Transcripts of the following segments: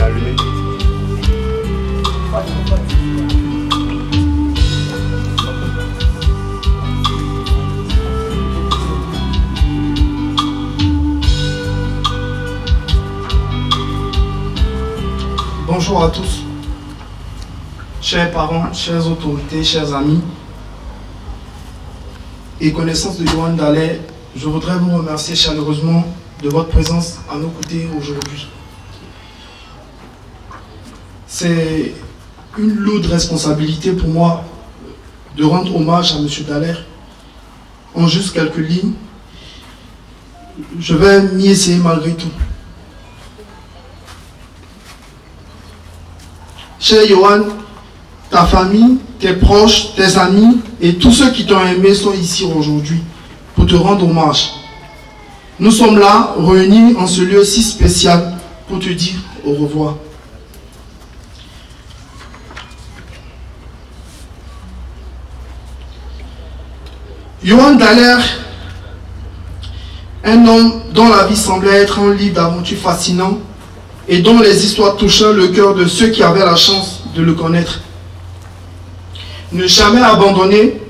allumé. Bonjour à tous, chers parents, chères autorités, chers amis et connaissances de Yohan Dallaire. Je voudrais vous remercier chaleureusement de votre présence à nos côtés aujourd'hui. C'est une lourde responsabilité pour moi de rendre hommage à M. Dallaire en juste quelques lignes. Je vais m'y essayer malgré tout. Cher Yohan, ta famille, tes proches, tes amis et tous ceux qui t'ont aimé sont ici aujourd'hui pour te rendre hommage. Nous sommes là, réunis en ce lieu si spécial pour te dire au revoir. Yohan Dallaire, un homme dont la vie semblait être un livre d'aventures fascinant et dont les histoires touchaient le cœur de ceux qui avaient la chance de le connaître. Ne jamais abandonner,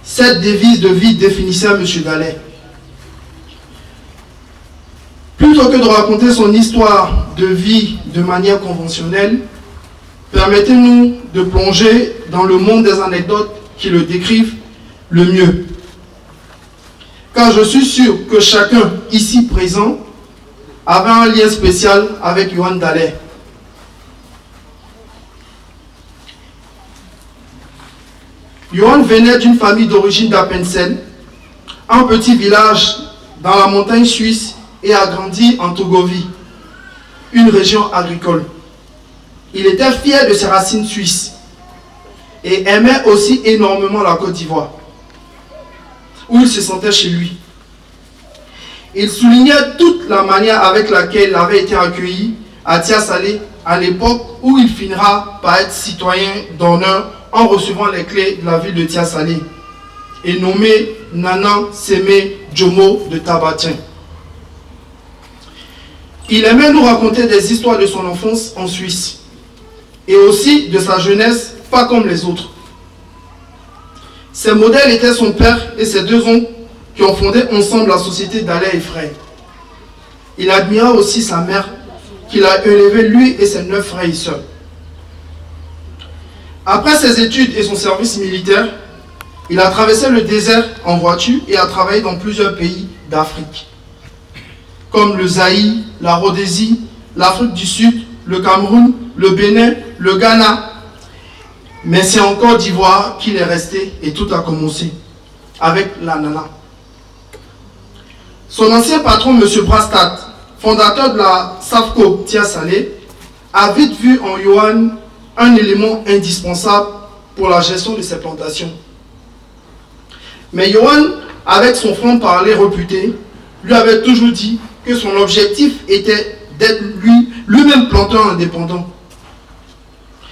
cette devise de vie définissait M. Dallaire. Plutôt que de raconter son histoire de vie de manière conventionnelle, permettez-nous de plonger dans le monde des anecdotes qui le décrivent le mieux. Car je suis sûr que chacun ici présent avait un lien spécial avec Yohan Dallaire. Yohan venait d'une famille d'origine d'Appenzell, un petit village dans la montagne suisse, et a grandi en Togovie, une région agricole. Il était fier de ses racines suisses et aimait aussi énormément la Côte d'Ivoire, où il se sentait chez lui. Il soulignait toute la manière avec laquelle il avait été accueilli à Tia Salé à l'époque où il finira par être citoyen d'honneur en recevant les clés de la ville de Tia Salé et nommé Nana Sémé Djomo de Tabatien. Il aimait nous raconter des histoires de son enfance en Suisse et aussi de sa jeunesse, pas comme les autres. Ses modèles étaient son père et ses deux oncles qui ont fondé ensemble la société Dallaire et Frères. Il admira aussi sa mère, qu'il a élevée lui et ses 9 frères et sœurs. Après ses études et son service militaire, il a traversé le désert en voiture et a travaillé dans plusieurs pays d'Afrique, comme le Zaïre, la Rhodésie, l'Afrique du Sud, le Cameroun, le Bénin, le Ghana. Mais c'est en Côte d'Ivoire qu'il est resté et tout a commencé avec la Nana. Son ancien patron, M. Brastad, fondateur de la SAFCO Tia Salé, a vite vu en Yohan un élément indispensable pour la gestion de ses plantations. Mais Yohan, avec son franc-parler réputé, lui avait toujours dit que son objectif était d'être lui-même planteur indépendant.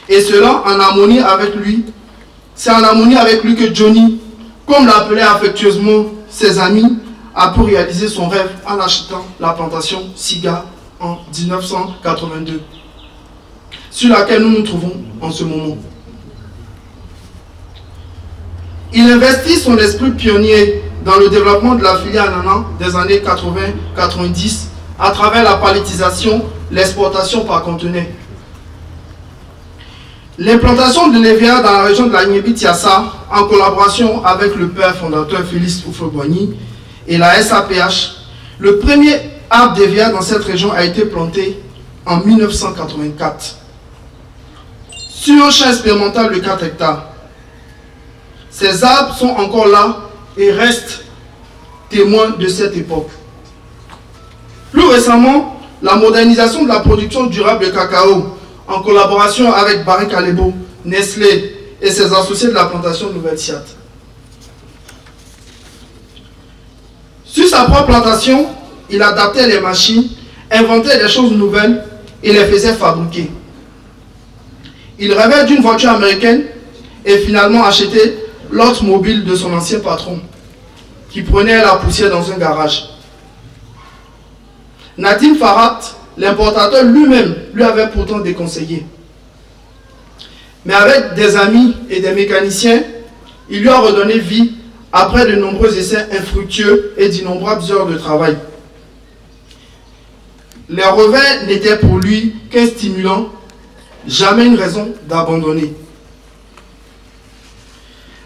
Et cela en harmonie avec lui. C'est en harmonie avec lui que Johnny, comme l'appelaient affectueusement ses amis, a pu réaliser son rêve en achetant la plantation Siga en 1982, sur laquelle nous nous trouvons en ce moment. Il investit son esprit pionnier dans le développement de la filière ananas des années 80-90 à travers la palettisation, l'exportation par conteneur. L'implantation de l'EVA dans la région de la Niébi-Tiassa, en collaboration avec le père fondateur Félix Oufoué-Boigny et la SAPH, le premier arbre d'EVA dans cette région a été planté en 1984 sur un champ expérimental de 4 hectares. Ces arbres sont encore là et restent témoins de cette époque. Plus récemment, la modernisation de la production durable de cacao en collaboration avec Barry Callebaut, Nestlé et ses associés de la plantation Nouvelle-Siat. Sur sa propre plantation, il adaptait les machines, inventait des choses nouvelles et les faisait fabriquer. Il rêvait d'une voiture américaine et finalement achetait l'automobile de son ancien patron, qui prenait la poussière dans un garage. Nadim Farhat, l'importateur lui-même lui avait pourtant déconseillé. Mais avec des amis et des mécaniciens, il lui a redonné vie après de nombreux essais infructueux et d'innombrables heures de travail. Les revers n'étaient pour lui qu'un stimulant, jamais une raison d'abandonner.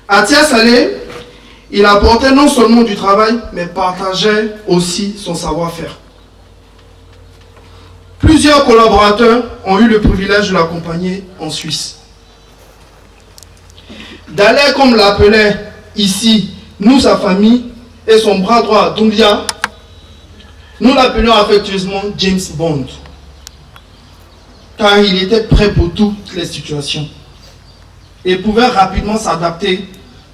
À Tia Salé, il apportait non seulement du travail, mais partageait aussi son savoir-faire. Plusieurs collaborateurs ont eu le privilège de l'accompagner en Suisse. Dallaire, comme l'appelait ici, nous, sa famille, et son bras droit, Doumbia, nous l'appelions affectueusement James Bond, car il était prêt pour toutes les situations et pouvait rapidement s'adapter,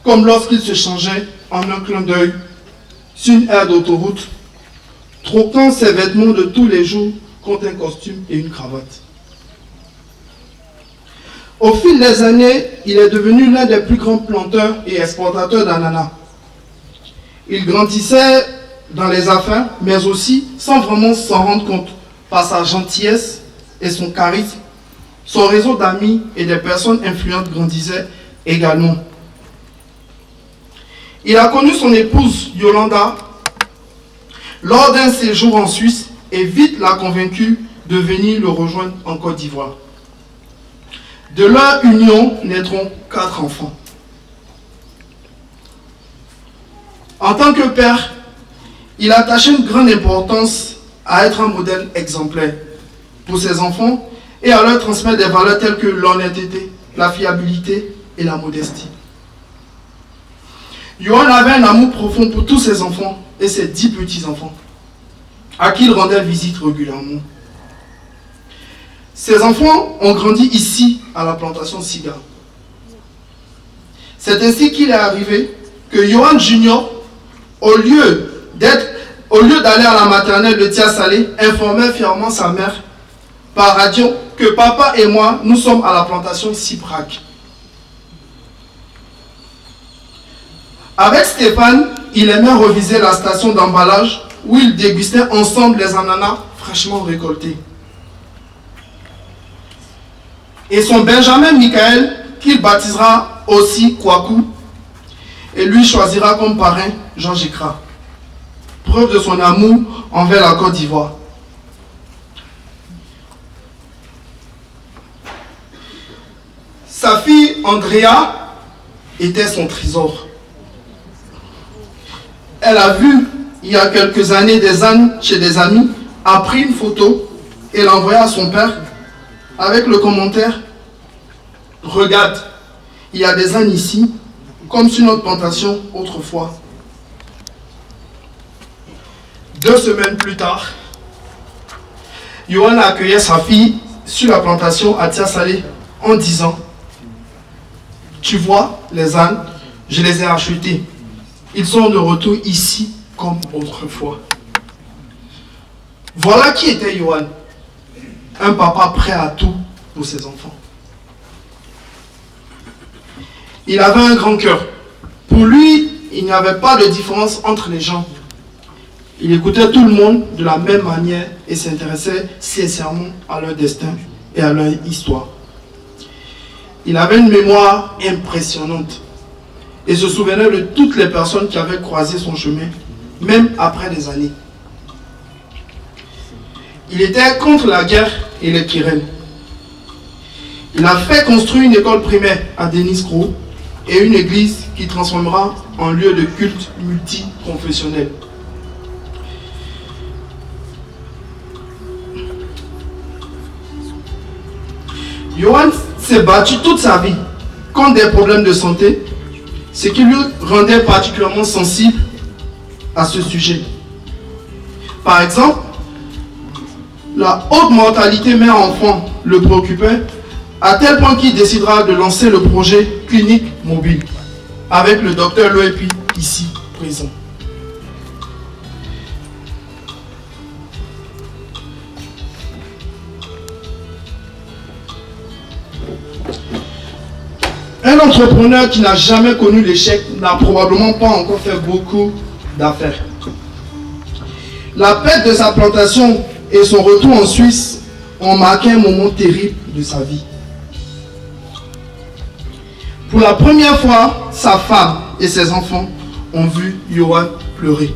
comme lorsqu'il se changeait en un clin d'œil sur une aire d'autoroute, troquant ses vêtements de tous les jours contre un costume et une cravate. Au fil des années, il est devenu l'un des plus grands planteurs et exportateurs d'ananas. Il grandissait dans les affaires, mais aussi sans vraiment s'en rendre compte, par sa gentillesse et son charisme. Son réseau d'amis et des personnes influentes grandissait également. Il a connu son épouse Yolanda lors d'un séjour en Suisse et vite l'a convaincu de venir le rejoindre en Côte d'Ivoire. De leur union naîtront 4 enfants. En tant que père, il attachait une grande importance à être un modèle exemplaire pour ses enfants et à leur transmettre des valeurs telles que l'honnêteté, la fiabilité et la modestie. Johan avait un amour profond pour tous ses enfants et ses 10 petits-enfants, à qui il rendait visite régulièrement. Ses enfants ont grandi ici, à la plantation Siga. C'est ainsi qu'il est arrivé que Johan Junior, au lieu d'aller à la maternelle de Tia Salé, informait fièrement sa mère par radio que papa et moi, nous sommes à la plantation Siprac. Avec Stéphane, il aimait reviser la station d'emballage où ils dégustaient ensemble les ananas fraîchement récoltés. Et son Benjamin Michael, qu'il baptisera aussi Kwaku, et lui choisira comme parrain Georges Ekra. Preuve de son amour envers la Côte d'Ivoire. Sa fille Andrea était son trésor. Elle a vu il y a quelques années des ânes chez des amis, a pris une photo et l'a envoyée à son père avec le commentaire: regarde, il y a des ânes ici, comme sur notre plantation autrefois. 2 semaines plus tard, Johan accueillait sa fille sur la plantation à Tia Salé en disant: tu vois, les ânes, je les ai achetés. Ils sont de retour ici comme autrefois. Voilà qui était Johan. Un papa prêt à tout pour ses enfants. Il avait un grand cœur. Pour lui, il n'y avait pas de différence entre les gens. Il écoutait tout le monde de la même manière et s'intéressait sincèrement à leur destin et à leur histoire. Il avait une mémoire impressionnante et se souvenait de toutes les personnes qui avaient croisé son chemin, même après des années. Il était contre la guerre et les Kirènes. Il a fait construire une école primaire à Denis-Gros et une église qui transformera en lieu de culte multiconfessionnel. Johan s'est battu toute sa vie contre des problèmes de santé, ce qui lui rendait particulièrement sensible à ce sujet. Par exemple, la haute mortalité mère-enfant le préoccupait à tel point qu'il décidera de lancer le projet clinique mobile avec le docteur Loepi ici présent. Un entrepreneur qui n'a jamais connu l'échec n'a probablement pas encore fait beaucoup d'affaires. La perte de sa plantation et son retour en Suisse ont marqué un moment terrible de sa vie. Pour la première fois, sa femme et ses enfants ont vu Yohan pleurer.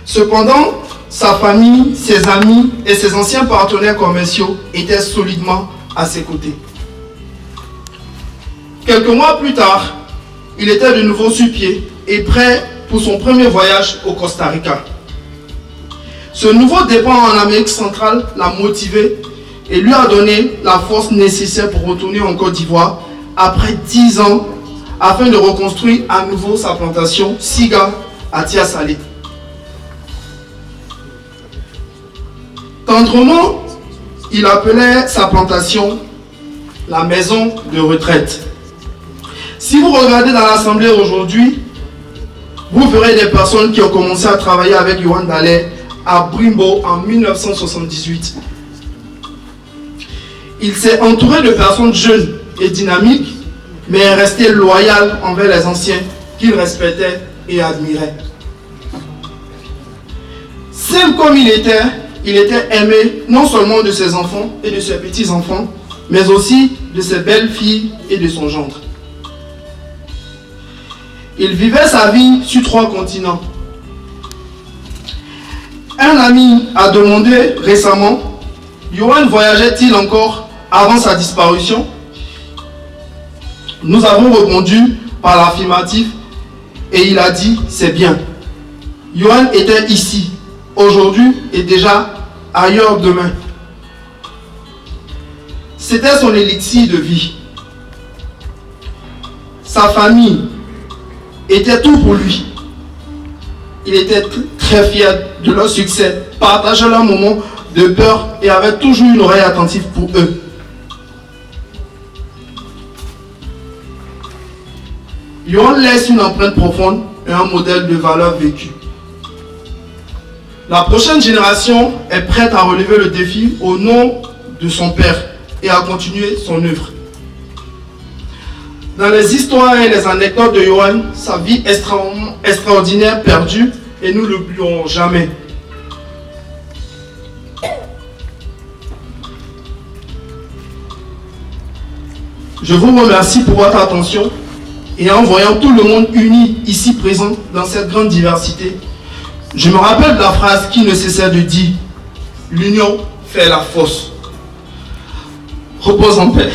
Cependant, sa famille, ses amis et ses anciens partenaires commerciaux étaient solidement à ses côtés. Quelques mois plus tard, il était de nouveau sur pied et prêt pour son premier voyage au Costa Rica. Ce nouveau départ en Amérique centrale l'a motivé et lui a donné la force nécessaire pour retourner en Côte d'Ivoire après 10 ans afin de reconstruire à nouveau sa plantation Siga à Tia-Salé. Tendrement, il appelait sa plantation la maison de retraite. Si vous regardez dans l'assemblée aujourd'hui, vous verrez des personnes qui ont commencé à travailler avec Yohan Dallaire à Brimbo en 1978. Il s'est entouré de personnes jeunes et dynamiques, mais est resté loyal envers les anciens qu'il respectait et admirait. Simple comme il était aimé non seulement de ses enfants et de ses petits-enfants, mais aussi de ses belles-filles et de son gendre. Il vivait sa vie sur 3 continents. Un ami a demandé récemment, Yohan voyageait-il encore avant sa disparition? Nous avons répondu par l'affirmatif et il a dit, c'est bien. Yohan était ici, aujourd'hui et déjà ailleurs demain. C'était son élixir de vie. Sa famille était tout pour lui. Il était très fier de leur succès, partageait leurs moments de peur et avait toujours une oreille attentive pour eux. Yohan laisse une empreinte profonde et un modèle de valeur vécue. La prochaine génération est prête à relever le défi au nom de son père et à continuer son œuvre. Dans les histoires et les anecdotes de Yohan, sa vie extraordinaire perdue et nous ne l'oublierons jamais. Je vous remercie pour votre attention et en voyant tout le monde uni ici présent dans cette grande diversité, je me rappelle de la phrase qui ne cessait de dire « L'union fait la force ». Repose en paix.